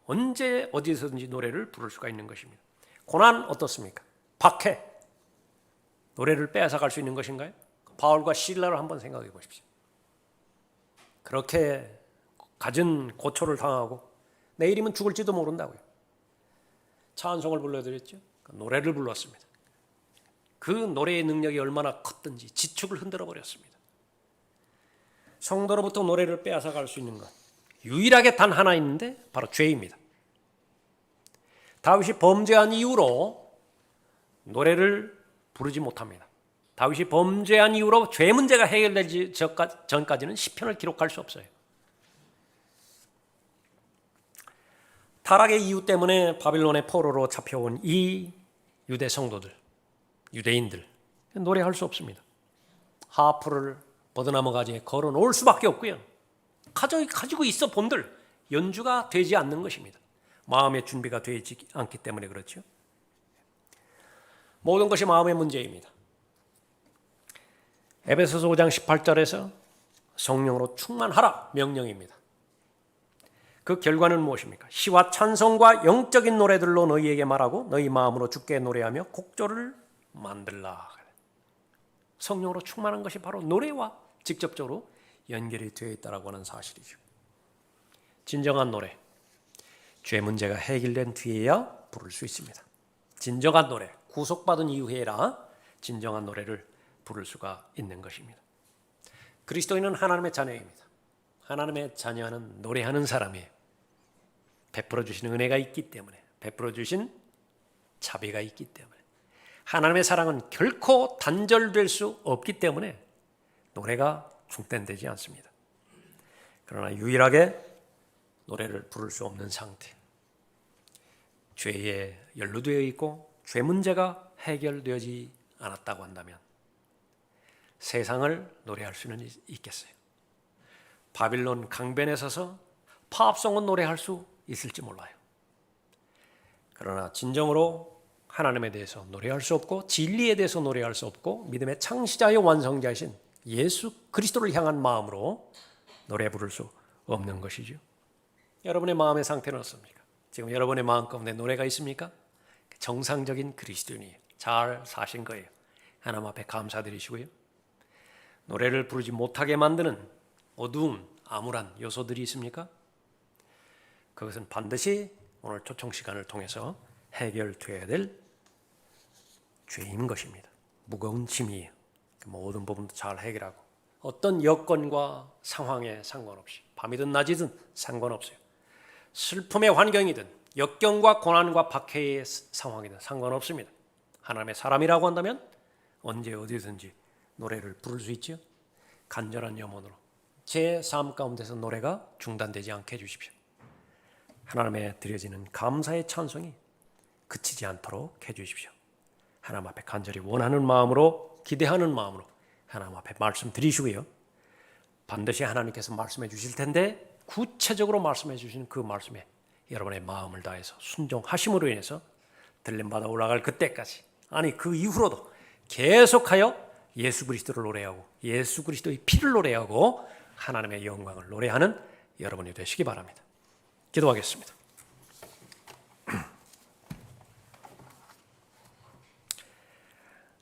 언제 어디서든지 노래를 부를 수가 있는 것입니다. 고난 어떻습니까? 박해, 노래를 빼앗아갈 수 있는 것인가요? 바울과 실라를 한번 생각해 보십시오. 그렇게 갖은 고초를 당하고 내일이면 죽을지도 모른다고요. 찬송을 불러드렸죠. 노래를 불렀습니다. 그 노래의 능력이 얼마나 컸든지 지축을 흔들어 버렸습니다. 성도로부터 노래를 빼앗아갈 수 있는 것 유일하게 단 하나 있는데 바로 죄입니다. 다윗이 범죄한 이후로 노래를 부르지 못합니다. 다윗이 범죄한 이후로 죄 문제가 해결되기 전까지는 시편을 기록할 수 없어요. 타락의 이유 때문에 바빌론의 포로로 잡혀온 이 유대 성도들, 유대인들 노래할 수 없습니다. 하프를 버드나무 가지에 걸어 놓을 수밖에 없고요. 가지고 있어 본들 연주가 되지 않는 것입니다. 마음의 준비가 되지 않기 때문에 그렇죠. 모든 것이 마음의 문제입니다. 에베소서 5장 18절에서 성령으로 충만하라 명령입니다. 그 결과는 무엇입니까? 시와 찬송과 영적인 노래들로 너희에게 말하고 너희 마음으로 주께 노래하며 곡조를 만들라. 성령으로 충만한 것이 바로 노래와 직접적으로 연결이 되어 있다고 하는 사실이죠. 진정한 노래, 죄 문제가 해결된 뒤에야 부를 수 있습니다. 진정한 노래, 구속받은 이후에라 진정한 노래를 부를 수가 있는 것입니다. 그리스도인은 하나님의 자녀입니다. 하나님의 자녀는 노래하는 사람이에요. 베풀어 주신 은혜가 있기 때문에, 베풀어 주신 자비가 있기 때문에, 하나님의 사랑은 결코 단절될 수 없기 때문에 노래가 중단되지 않습니다. 그러나 유일하게 노래를 부를 수 없는 상태, 죄에 연루되어 있고 죄 문제가 해결되지 않았다고 한다면 세상을 노래할 수는 있겠어요. 바빌론 강변에 서서 팝송은 노래할 수 있을지 몰라요. 그러나 진정으로 하나님에 대해서 노래할 수 없고 진리에 대해서 노래할 수 없고 믿음의 창시자의 완성자이신 예수 그리스도를 향한 마음으로 노래 부를 수 없는 것이죠. 여러분의 마음의 상태는 어떻습니까? 지금 여러분의 마음 가운데 노래가 있습니까? 정상적인 그리스도인이에요. 잘 사신 거예요. 하나님 앞에 감사드리시고요. 노래를 부르지 못하게 만드는 어두운 암울한 요소들이 있습니까? 그것은 반드시 오늘 초청 시간을 통해서 해결되어야 될 죄인 것입니다. 무거운 짐이에요. 모든 부분도 잘 해결하고 어떤 여건과 상황에 상관없이 밤이든 낮이든 상관없어요. 슬픔의 환경이든 역경과 고난과 박해의 상황이든 상관없습니다. 하나님의 사람이라고 한다면 언제 어디든지 노래를 부를 수 있죠. 간절한 염원으로 제 삶 가운데서 노래가 중단되지 않게 해주십시오. 하나님에 드려지는 감사의 찬송이 그치지 않도록 해주십시오. 하나님 앞에 간절히 원하는 마음으로 기대하는 마음으로 하나님 앞에 말씀드리시고요. 반드시 하나님께서 말씀해 주실 텐데 구체적으로 말씀해 주시는 그 말씀에 여러분의 마음을 다해서 순종하심으로 인해서 들림받아 올라갈 그때까지, 아니 그 이후로도 계속하여 예수 그리스도를 노래하고 예수 그리스도의 피를 노래하고 하나님의 영광을 노래하는 여러분이 되시기 바랍니다. 기도하겠습니다.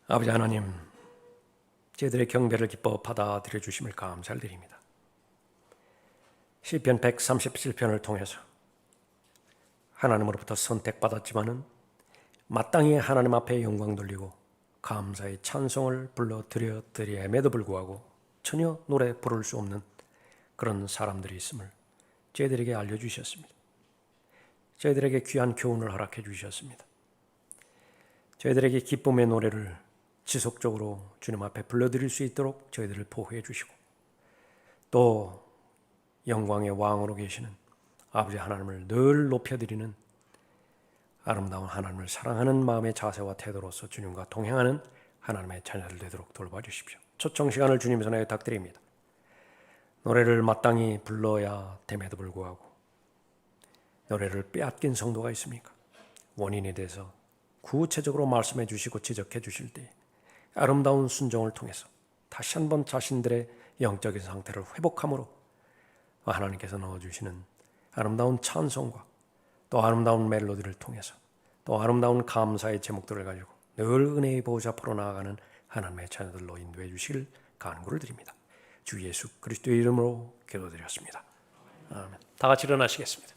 아버지 하나님, 저희들의 경배를 기뻐 받아들여 주심을 감사를 드립니다. 시편 137편을 통해서 하나님으로부터 선택받았지만은 마땅히 하나님 앞에 영광 돌리고 감사의 찬송을 불러드려야함에도 불구하고 전혀 노래 부를 수 없는 그런 사람들이 있음을 저희들에게 알려주셨습니다. 저희들에게 귀한 교훈을 허락해 주셨습니다. 저희들에게 기쁨의 노래를 지속적으로 주님 앞에 불러드릴 수 있도록 저희들을 보호해 주시고, 또 영광의 왕으로 계시는 아버지 하나님을 늘 높여드리는 아름다운 하나님을 사랑하는 마음의 자세와 태도로서 주님과 동행하는 하나님의 자녀들 되도록 돌봐 주십시오. 초청 시간을 주님 손에 부탁드립니다. 노래를 마땅히 불러야 됨에도 불구하고 노래를 빼앗긴 성도가 있습니까? 원인에 대해서 구체적으로 말씀해 주시고 지적해 주실 때 아름다운 순종을 통해서 다시 한번 자신들의 영적인 상태를 회복함으로 하나님께서 넣어주시는 아름다운 찬송과 또 아름다운 멜로디를 통해서 또 아름다운 감사의 제목들을 가지고 늘 은혜의 보좌 앞으로 나아가는 하나님의 자녀들로 인도해 주시길 간구를 드립니다. 주 예수 그리스도의 이름으로 기도드렸습니다. 아멘. 다 같이 일어나시겠습니다.